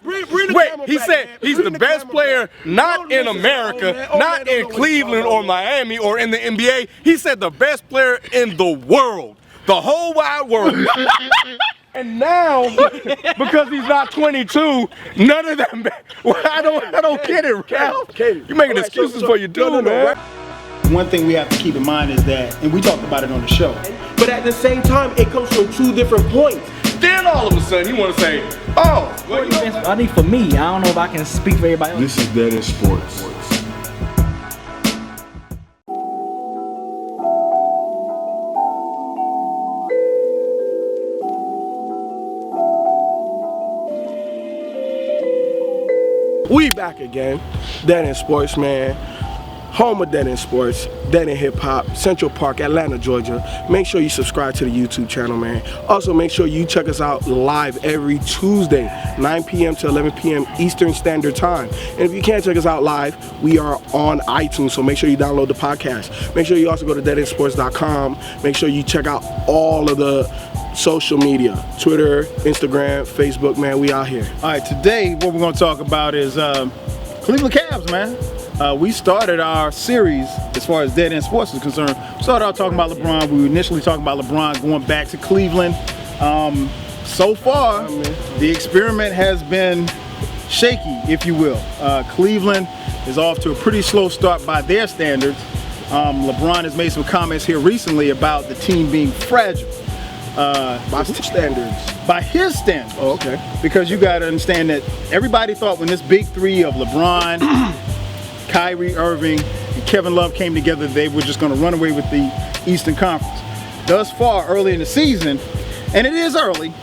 Wait, he said he's the best player, not in America, not in Cleveland or Miami or in the NBA. He said the best player in the world, the whole wide world. And now, because he's not 22, none of them. Well, I don't get it, Ralph. You're making excuses for your dude, man. One thing we have to keep in mind is that, and we talked about it on the show, but at the same time, it comes from two different points. Then all of a sudden, he want to say, oh, well, I think for me, I don't know if I can speak for everybody else. This is DeadEndSports. We back again, DeadEndSports, man. Home of DeadEndSports, Dead End Hip Hop, Central Park, Atlanta, Georgia. Make sure you subscribe to the YouTube channel, man. Also, make sure you check us out live every Tuesday, 9 p.m. to 11 p.m. Eastern Standard Time. And if you can't check us out live, we are on iTunes, so make sure you download the podcast. Make sure you also go to DeadEndSports.com. Make sure you check out all of the social media, Twitter, Instagram, Facebook, man, we out here. All right, today what we're going to talk about is Cleveland Cavs, man. We started our series, as far as Dead End Sports is concerned, we started out talking about LeBron. We were initially talking about LeBron going back to Cleveland. So far, the experiment has been shaky, if you will. Cleveland is off to a pretty slow start by their standards. LeBron has made some comments here recently about the team being fragile. By standards. By his standards. Oh, okay. Because you got to understand that everybody thought when this big three of LeBron, Kyrie Irving, and Kevin Love came together, they were just going to run away with the Eastern Conference. Thus far, early in the season, and it is early,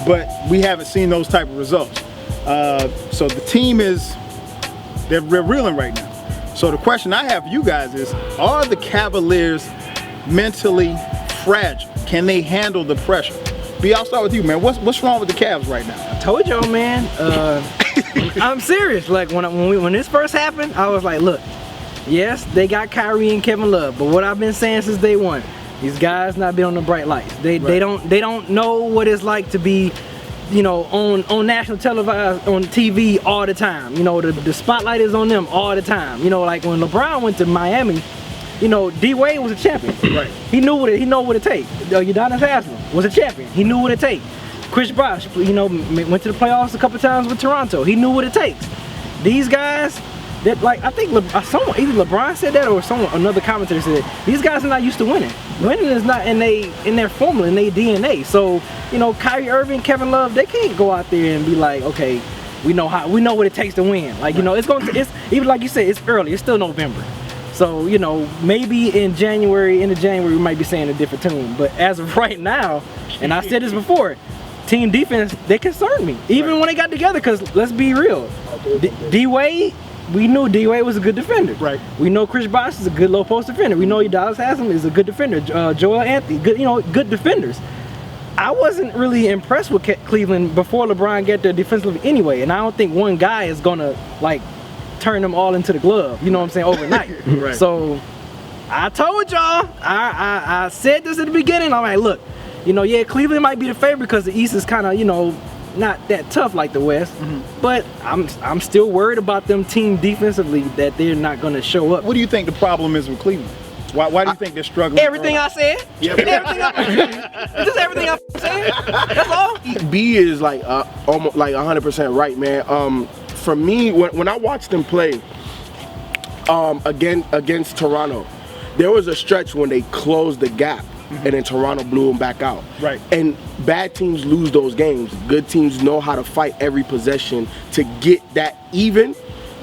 but we haven't seen those type of results. So the team they're reeling right now. So the question I have for you guys is, are the Cavaliers mentally fragile? Can they handle the pressure? B, I'll start with you, man. What's wrong with the Cavs right now? I told y'all, man. I'm serious. Like when this first happened, I was like, look, yes, they got Kyrie and Kevin Love, but what I've been saying since day one, these guys not been on the bright lights. They don't know what it's like to be, you know, on national television, on TV all the time. You know, the spotlight is on them all the time. You know, like when LeBron went to Miami, you know, D Wade was a champion. Right. He knew what it take. Udonis Haslem was a champion. He knew what it take. Chris Bosh, you know, went to the playoffs a couple times with Toronto. He knew what it takes. These guys, that like I think either LeBron said that or another commentator said it. These guys are not used to winning. Winning is not in their formula, in their DNA. So you know, Kyrie Irving, Kevin Love, they can't go out there and be like, okay, we know what it takes to win. Like you know, it's even like you said, it's early. It's still November. So, you know, maybe in January, we might be saying a different tune. But as of right now, and I said this before, team defense, they concern me. Even when they got together, because let's be real. D-Wade, we knew D-Wade was a good defender. Right. We know Chris Bosh is a good low post defender. We know Udonis Haslem is a good defender. Joel Anthony, good defenders. I wasn't really impressed with Cleveland before LeBron got there defensively anyway. And I don't think one guy is going to, like, turn them all into the glove, you know what I'm saying, overnight. Right. So I told y'all, I said this at the beginning, I'm like, look, you know, yeah, Cleveland might be the favorite because the East is kind of, you know, not that tough like the West, but I'm still worried about them team defensively that they're not going to show up. What do you think the problem is with Cleveland? Why do you think they're struggling? Everything I said. Just everything I said. That's all. B is like almost like 100% right, man. For me, when I watched them play against Toronto, there was a stretch when they closed the gap and then Toronto blew them back out. Right. And bad teams lose those games. Good teams know how to fight every possession to get that even,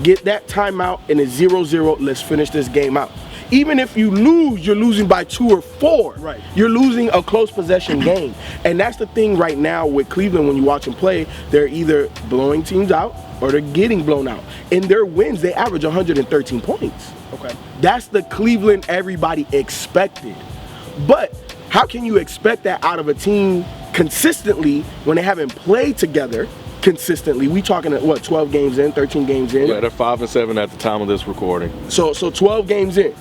get that timeout, and it's 0-0. Let's finish this game out. Even if you lose, you're losing by 2 or 4. Right. You're losing a close possession game. And that's the thing right now with Cleveland when you watch them play. They're either blowing teams out or they're getting blown out. In their wins, they average 113 points. Okay. That's the Cleveland everybody expected. But how can you expect that out of a team consistently when they haven't played together consistently? We talking at what, 12 games in, 13 games in? Yeah, they're 5-7 at the time of this recording. So 12 games in.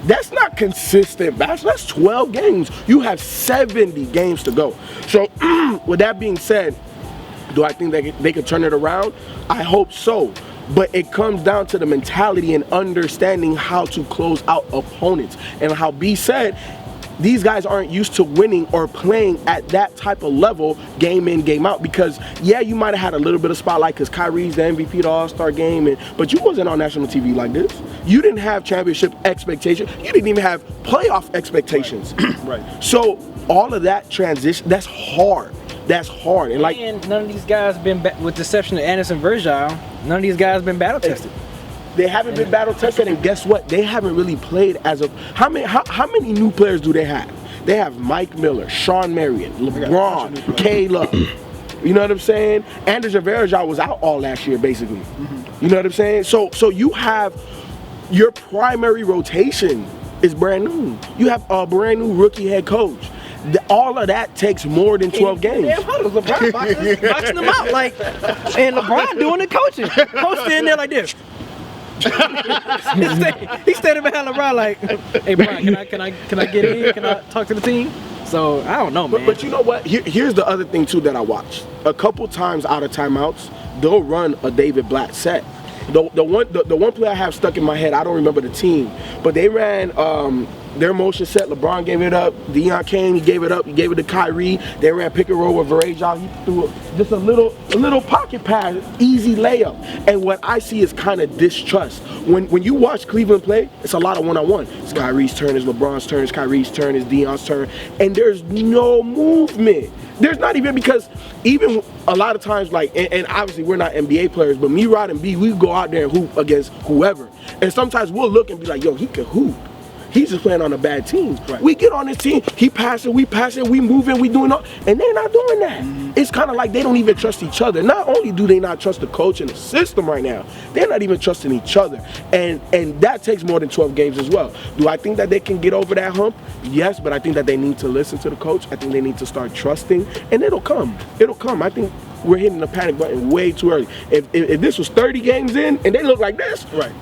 That's not consistent, that's 12 games. You have 70 games to go. So with that being said, Do I think they could turn it around? I hope so. But it comes down to the mentality and understanding how to close out opponents. And how B said, these guys aren't used to winning or playing at that type of level, game in, game out. Because, yeah, you might have had a little bit of spotlight because Kyrie's the MVP of the All-Star game, but you wasn't on national TV like this. You didn't have championship expectations. You didn't even have playoff expectations. Right. So all of that transition, that's hard. That's hard. And like, none of these guys been, with the exception of Anderson Virgil, none of these guys been battle tested. They haven't been battle tested, and guess what? They haven't really played as a. How many new players do they have? They have Mike Miller, Sean Marion, LeBron, Caleb. You know what I'm saying? Anderson Virgil was out all last year, basically. You know what I'm saying? So you have your primary rotation is brand new. You have a brand new rookie head coach. All of that takes more than 12 games. Damn, how does LeBron boxing them out and LeBron doing the coaching? Coach standing there like this. He's standing behind LeBron like, hey Brian, can I get in? Can I talk to the team? So I don't know, man. But you know what? Here's the other thing too that I watched. A couple times out of timeouts, they'll run a David Blatt set. The one play I have stuck in my head, I don't remember the team, but they ran their motion set. LeBron gave it up. Deion Kane, he gave it up. He gave it to Kyrie. They ran pick and roll with Virgil. He threw just a little pocket pass, easy layup. And what I see is kind of distrust. When you watch Cleveland play, it's a lot of one-on-one. It's Kyrie's turn, it's LeBron's turn, it's Kyrie's turn, it's Deion's turn, and there's no movement. There's not even, because even a lot of times, like, and obviously we're not NBA players, but me, Rod, and B, we go out there and hoop against whoever. And sometimes we'll look and be like, yo, he can hoop. He's just playing on a bad team. Right. We get on this team, he passing, we moving, we doing all, and they're not doing that. It's kind of like they don't even trust each other. Not only do they not trust the coach and the system right now, they're not even trusting each other. And that takes more than 12 games as well. Do I think that they can get over that hump? Yes, but I think that they need to listen to the coach. I think they need to start trusting, and it'll come. It'll come. I think we're hitting the panic button way too early. If this was 30 games in and they look like this, right?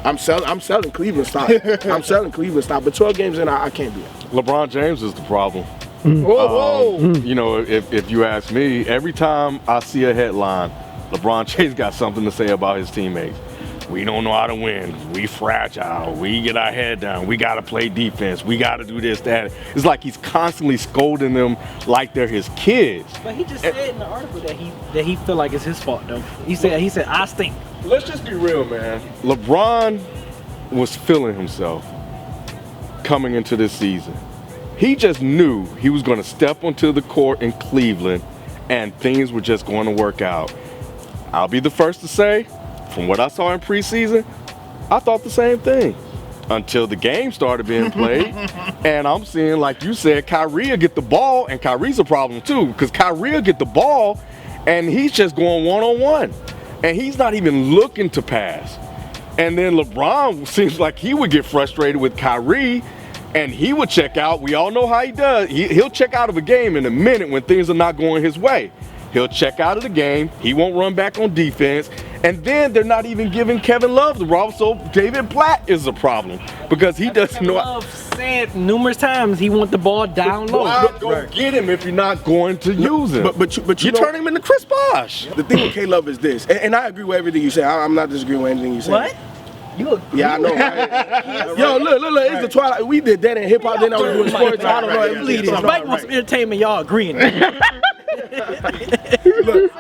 I'm selling Cleveland stock. I'm selling Cleveland stock, but 12 games in, I can't do it. LeBron James is the problem. Whoa. You know, if you ask me, every time I see a headline, LeBron James got something to say about his teammates. We don't know how to win. We fragile. We get our head down. We got to play defense. We got to do this, that. It's like he's constantly scolding them like they're his kids. But he just said in the article that he feel like it's his fault, though. He said I stink. Let's just be real, man. LeBron was feeling himself coming into this season. He just knew he was going to step onto the court in Cleveland and things were just going to work out. I'll be the first to say, from what I saw in preseason, I thought the same thing until the game started being played. And I'm seeing, like you said, Kyrie will get the ball, and Kyrie's a problem too, because Kyrie will get the ball and he's just going one-on-one. And he's not even looking to pass. And then LeBron seems like he would get frustrated with Kyrie and he would check out. We all know how he does. He'll check out of a game in a minute when things are not going his way. He'll check out of the game. He won't run back on defense. And then they're not even giving Kevin Love the ball. So David Blatt is a problem because he doesn't know. Love said numerous times he want the ball down low. Go get him if you're not going to use him. But you turn him into Chris Bosh. The thing with K-Love is this, and I agree with everything you say. I'm not disagreeing with anything you say. What? Yeah, I know, right? Yo, look, it's the Twilight. We did that in hip hop, then I was doing sports. I don't know. Bleeding. Mike wants some entertainment, y'all agreeing. Look,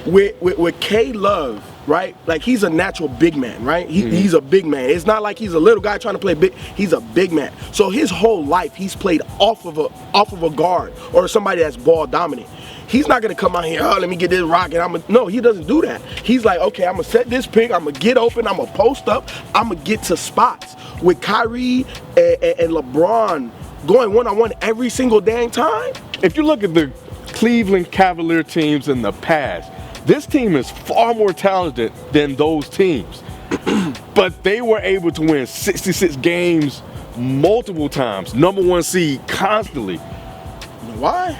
with K-Love, right? Like, he's a natural big man, right? He's a big man. It's not like he's a little guy trying to play big. He's a big man. So his whole life, he's played off of a guard or somebody that's ball dominant. He's not gonna come out here, oh, let me get this rock, and no, he doesn't do that. He's like, okay, I'm gonna set this pick, I'm gonna get open, I'm gonna post up, I'm gonna get to spots. With Kyrie and LeBron going one-on-one every single dang time. If you look at the Cleveland Cavalier teams in the past, this team is far more talented than those teams. But they were able to win 66 games multiple times, #1 seed constantly. Why?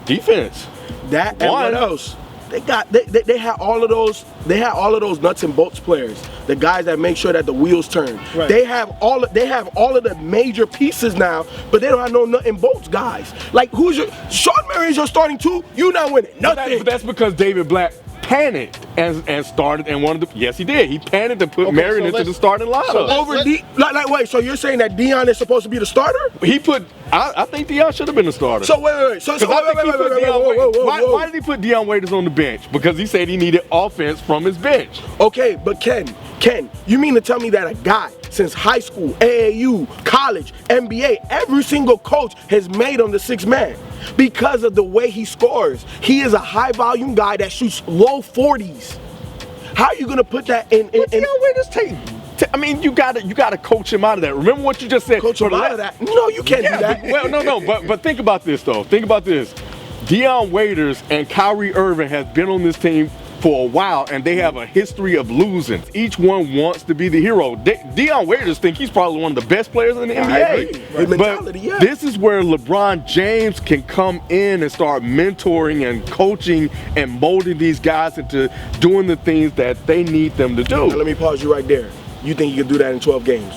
Defense. That and what else? they had all of those nuts and bolts players, the guys that make sure that the wheels turn. Right. They have all of the major pieces now, but they don't have no nut and bolts guys. Like Sean Marion's your starting two, you not winning nothing. But that's because David Blatt panicked and started and wanted to. Yes, he did. He panicked and put Marion into the starting lineup. So you're saying that Dion is supposed to be the starter? He put. I think Dion should have been the starter. So wait. Why did he put Dion Waiters on the bench? Because he said he needed offense from his bench. Okay, but Ken, you mean to tell me that a guy since high school, AAU, college, NBA, every single coach has made him the sixth man because of the way he scores? He is a high volume guy that shoots low 40s. How are you gonna put that in? Dion Waiters I mean, you gotta coach him out of that. Remember what you just said. Coach him out of that? No, you can't do that. But think about this though. Think about this. Dion Waiters and Kyrie Irving has been on this team for a while, and they have a history of losing. Each one wants to be the hero. Dion Waiters think he's probably one of the best players in the NBA. I agree. But this is where LeBron James can come in and start mentoring and coaching and molding these guys into doing the things that they need them to do. Now, let me pause you right there. You think you could do that in 12 games?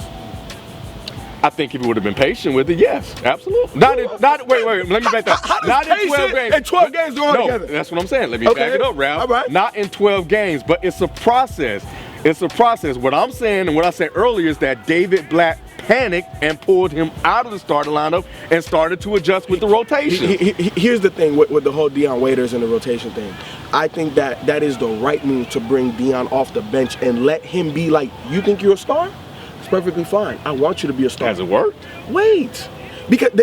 I think if he would have been patient with it, yes, absolutely. Wait, let me back that. Not in 12 games. And 12 games going together. That's what I'm saying. Let me back it up, Ralph. All right. Not in 12 games, but it's a process. It's a process. What I'm saying and what I said earlier is that David Blatt panicked and pulled him out of the starting lineup and started to adjust with the rotation. Here's the thing with the whole Dion Waiters and the rotation thing. I think that is the right move to bring Dion off the bench and let him be like, you think you're a star? It's perfectly fine. I want you to be a star. Has it worked? Wait. Because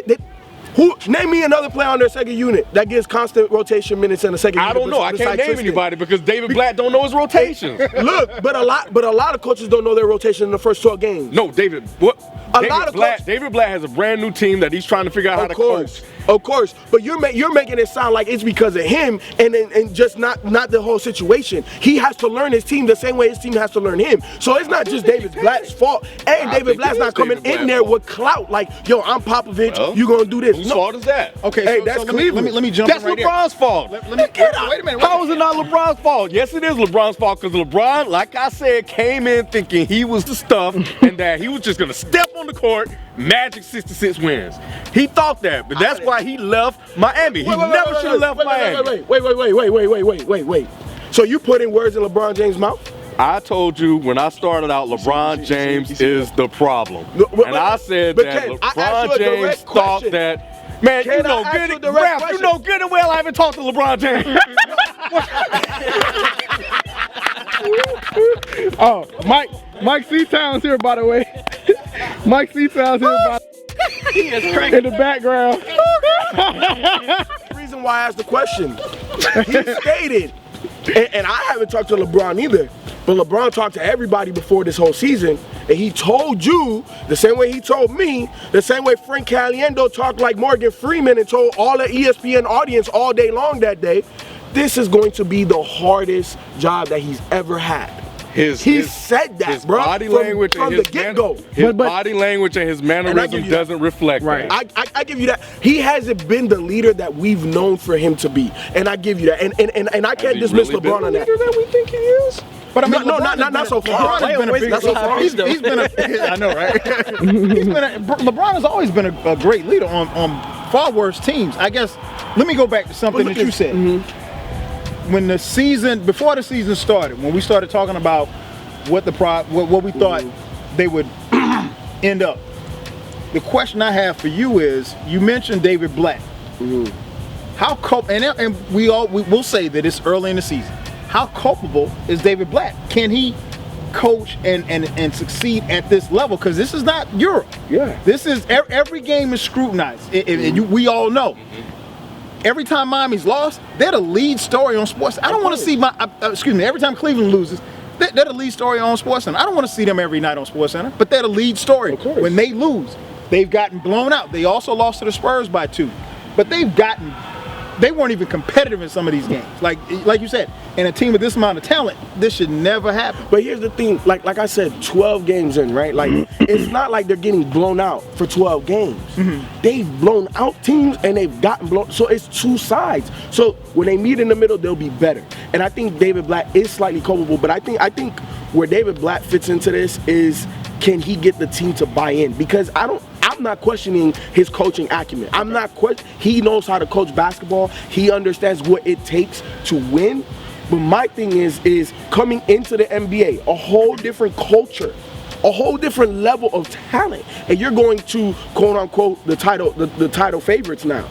name me another player on their second unit that gets constant rotation minutes in the second unit. I don't know. I can't name anybody because David Blatt don't know his rotations. Look, but a lot of coaches don't know their rotation in the first 12 games. No, David Blatt has a brand new team that he's trying to figure out how to coach. Of course, but you're making it sound like it's because of him and just not the whole situation. He has to learn his team the same way his team has to learn him. So it's not just David Blatt's fault. And David Blatt's not coming in there with clout like, yo, I'm Popovich, you gonna do this. Whose fault is that? Okay, hey, so that's Cleveland. Let me jump That's in right LeBron's fault. Let me wait a minute. How is it not LeBron's fault? Yes, it is LeBron's fault because LeBron, like I said, came in thinking he was the stuff and that he was just going to step on the court, Magic 66 wins. He thought that, but that's why he left Miami. He never should have left Miami. Wait. So you putting words in LeBron James' mouth? I told you when I started out, LeBron James is the problem. And I said that LeBron James thought that. Man, you know good, Ralph, you know good and well I haven't talked to LeBron James. Oh, Mike Seatown's here, by the way. Mike Seatown's here, He is cranking in the background. The reason why I asked the question, he stated, and I haven't talked to LeBron either, but LeBron talked to everybody before this whole season, and he told you the same way he told me, the same way Frank Caliendo talked like Morgan Freeman and told all the ESPN audience all day long that day, this is going to be the hardest job that he's ever had. He said that, his bro. Body language from and the get-go. His body language and his mannerism doesn't reflect right. that. I give you that. He hasn't been the leader that we've known for him to be, and I give you that. And I can't dismiss really LeBron on that. That we think he is. But I mean, not so far. He's been a I know, right? LeBron has always been a great leader on far worse teams. I guess. Let me go back to something that you said. When before the season started, when we started talking about what we thought they would end up, the question I have for you is: you mentioned David Blatt. How and we will say that it's early in the season. How culpable is David Blatt? Can he coach and succeed at this level? Because this is not Europe. Yeah. This is every game is scrutinized, and we all know. Every time Miami's lost, they're the lead story on sports. I don't want to see every time Cleveland loses, they're the lead story on SportsCenter. I don't want to see them every night on SportsCenter, but they're the lead story. When they lose, they've gotten blown out. They also lost to the Spurs by 2, but they've gotten they weren't even competitive in some of these games. Like you said, in a team with this amount of talent, this should never happen. But here's the thing, like I said, 12 games in, right? Like it's not like they're getting blown out for 12 games. They've blown out teams and they've gotten blown. So it's two sides. So when they meet in the middle, they'll be better. And I think David Blatt is slightly culpable, but I think where David Blatt fits into this is, can he get the team to buy in? Because I'm not questioning his coaching acumen. I'm not he knows how to coach basketball. He understands what it takes to win. But my thing is coming into the NBA, a whole different culture, a whole different level of talent, and you're going to quote unquote the title favorites now.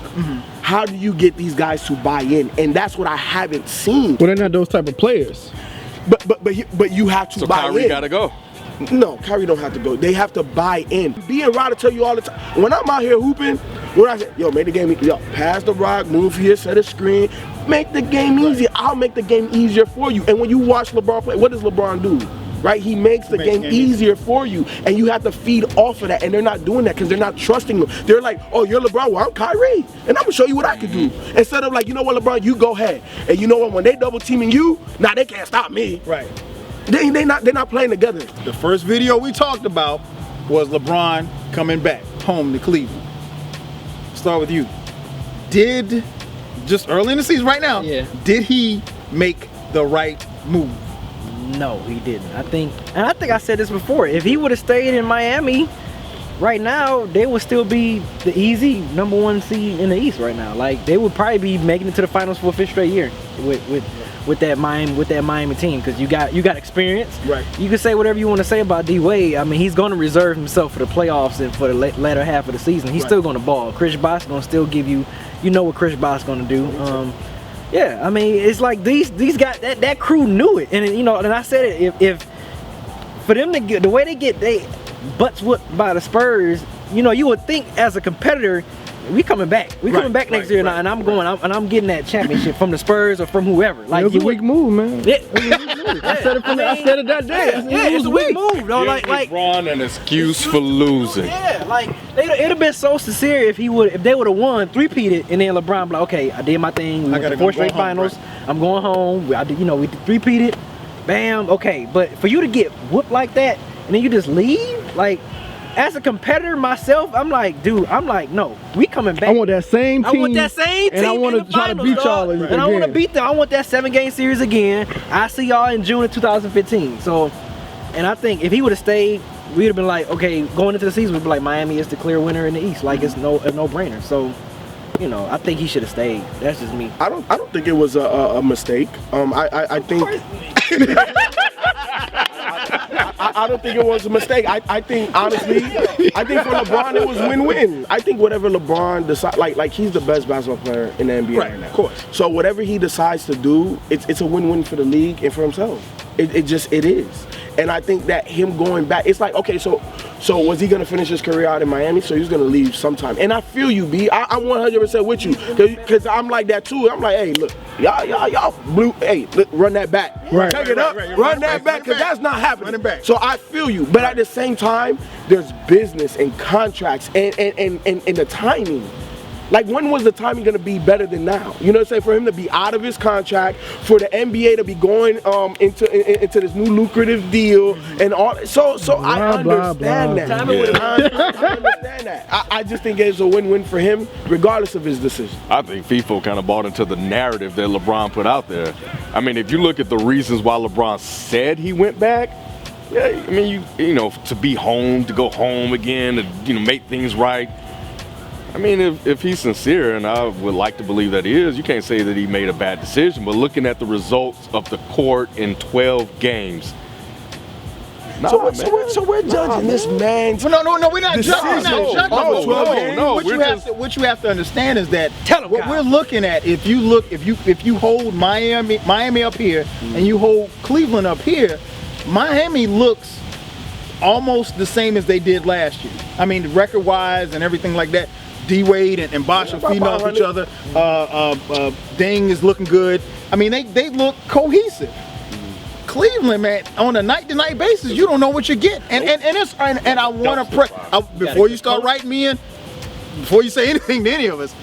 How do you get these guys to buy in? And that's what I haven't seen. Well, they're not those type of players. But you have to buy in. So Kyrie gotta go. No, Kyrie don't have to go. They have to buy in. Being right to tell you all the time. When I'm out here hooping, when I say, yo, make the game, yo, pass the rock, move here, set a screen, make the game easier. I'll make the game easier for you. And when you watch LeBron play, what does LeBron do? Right? He makes the game easier for you. And you have to feed off of that. And they're not doing that because they're not trusting them. They're like, oh, you're LeBron, well, I'm Kyrie. And I'm going to show you what I can do. Instead of like, you know what, LeBron, you go ahead. And you know what, when they double teaming you, now they can't stop me. Right. They're not playing together. The first video we talked about was LeBron coming back home to Cleveland. Start with you. Just early in the season right now, did he make the right move? No, he didn't. I think I said this before. If he would have stayed in Miami, right now they would still be the easy #1 seed in the East right now. Like they would probably be making it to the finals for a 5th straight year with that Miami team, because you got experience. Right. You can say whatever you want to say about D Wade. I mean, he's going to reserve himself for the playoffs and for the latter half of the season. He's still going to ball. Chris Bosh going to still give you what Chris Bosh going to do. Yeah, I mean, it's like these guys, that crew knew it, and and I said it. If for them to get the way they get they butts whooped by the Spurs, you would think as a competitor, we coming back. We coming back next year, and I'm getting that championship from the Spurs or from whoever. Like, it was a weak move, man. Yeah. I said it that day. It's a weak move, though. Like LeBron an excuse for losing. Yeah, like it'd have been so sincere if they would have won, three-peated, and then LeBron be like, okay, I did my thing. We went to 4 straight finals. Right. I'm going home. We three-peated. Bam. Okay, but for you to get whooped like that and then you just leave, like. As a competitor myself, I'm like, no, we coming back. I want that same team. I want that same team. And I want to try to beat y'all again. And I want to beat them. I want that 7-game series again. I see y'all in June of 2015. So, and I think if he would have stayed, we'd have been like, okay, going into the season, we'd be like, Miami is the clear winner in the East. Like, it's a no-brainer. So, I think he should have stayed. That's just me. I don't think it was a mistake. I think. I don't think it was a mistake. I think honestly, for LeBron it was win-win. I think whatever LeBron decides, like he's the best basketball player in the NBA right now. Of course. So whatever he decides to do, it's a win-win for the league and for himself. It is. And I think that him going back, it's like, okay, so was he gonna finish his career out in Miami? So he's gonna leave sometime. And I feel you, B. I'm 100% with you, because I'm like that too. I'm like, hey, look, y'all blue. Hey, look, run that back. Right. Take it up, run that back, because that's not happening. Run it back. So I feel you, but at the same time, there's business and contracts and the timing. Like, when was the timing going to be better than now? You know what I'm saying? For him to be out of his contract, for the NBA to be going into this new lucrative deal and all. So I understand that. I understand that. I just think it's a win-win for him, regardless of his decision. I think FIFO kind of bought into the narrative that LeBron put out there. I mean, if you look at the reasons why LeBron said he went back, yeah, I mean, to be home, to go home again, to make things right. I mean, if he's sincere, and I would like to believe that he is, you can't say that he made a bad decision. But looking at the results of the court in 12 games, so we're judging this man. No, we're not judging. No. What you have to understand is that what we're looking at, if you hold Miami up here and you hold Cleveland up here, Miami looks almost the same as they did last year. I mean, record-wise and everything like that. D Wade and Bosh are feeding off each other. Deng is looking good. I mean, they look cohesive. Cleveland, man, on a night-to-night basis, you don't know what you get. And I want to before you start writing me in, before you say anything to any of us,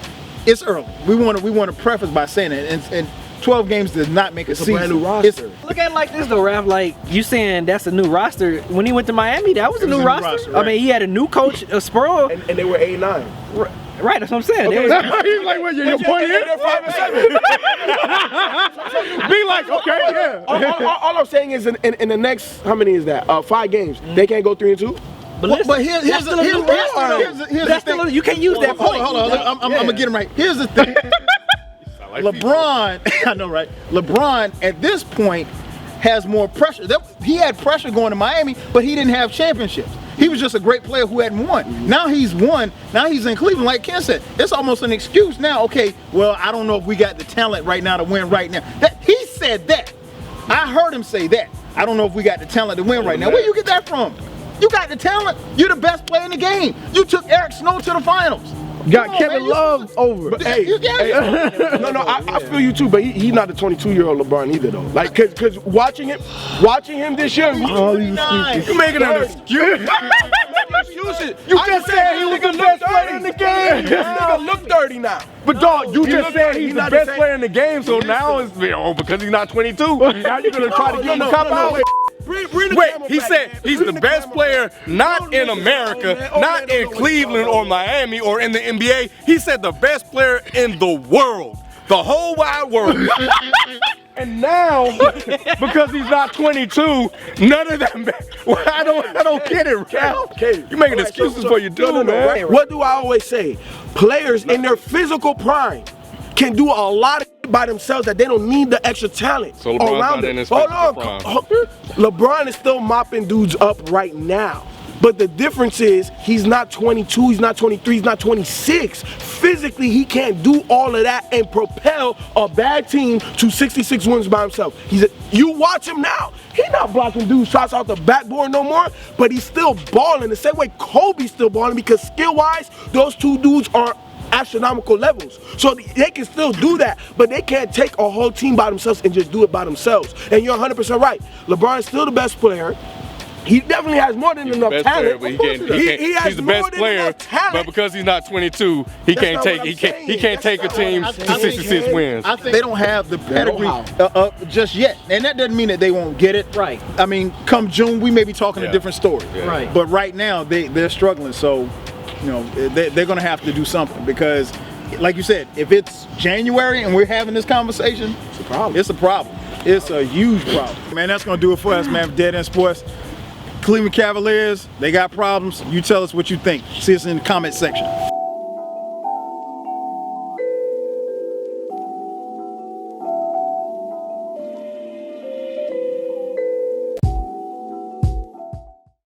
it's early. We want to preface by saying that, and 12 games does not make a season. Brand new roster. Look at it like this though, Raph. Like you saying that's a new roster. When he went to Miami, that was a new roster. Right. I mean, he had a new coach, a Spurl. And they were 8-9. Right, that's what I'm saying. He's like, what, your point here? They're 5-7. Be like, okay, yeah. All I'm saying is in the next, how many is that? 5 games. They can't go 3-2. But here's the thing. You can't use that point. Hold on. I'm gonna get him right. Here's the thing. LeBron, I know, right? LeBron at this point has more pressure. He had pressure going to Miami, but he didn't have championships. He was just a great player who hadn't won. Now he's won. Now he's in Cleveland. Like Ken said, it's almost an excuse now. Okay, well, I don't know if we got the talent right now to win right now. He said that. I heard him say that. I don't know if we got the talent to win right now. Where you get that from? You got the talent. You're the best player in the game. You took Eric Snow to the finals. Got Kevin Love over. But hey, I feel you too, but he's not the 22-year-old LeBron either though. Like, cause watching him this year, you're making an excuse. You just said he was the best player in the game. This nigga look dirty now. But dog, you just said he's the best player in the game, so now it's because he's not 22. Now you're gonna try to get him cop out. Wait, He said he's the best player, not in America, not in Cleveland or Miami or in the NBA. He said the best player in the world, the whole wide world. And now, because he's not 22, none of them. Well, I don't get it, Ralph. You're making excuses for your dude, man. What do I always say? Players in their physical prime can do a lot of by themselves that they don't need the extra talent So LeBron's around not in them. his Hold physical on. prime. LeBron is still mopping dudes up right now. But the difference is he's not 22, he's not 23, he's not 26. Physically, he can't do all of that and propel a bad team to 66 wins by himself. You watch him now. He's not blocking dudes shots out the backboard no more, but he's still balling the same way Kobe's still balling because skill-wise, those two dudes are astronomical levels. So they can still do that, but they can't take a whole team by themselves and just do it by themselves. And you're 100% right. LeBron is still the best player. He definitely has more than enough talent. Player, but he's the best player, but because he's not 22, he can't take a team to 66 wins. I think they don't have the pedigree just yet, and that doesn't mean that they won't get it. Right. I mean, come June, we may be talking a different story. Yeah. Right. But right now, they're struggling. So, you know, they're going to have to do something because, like you said, if it's January and we're having this conversation, it's a problem. It's a problem. It's a huge problem. Man, that's going to do it for us, man. For Dead End Sports. Cleveland Cavaliers, they got problems. You tell us what you think. See us in the comment section.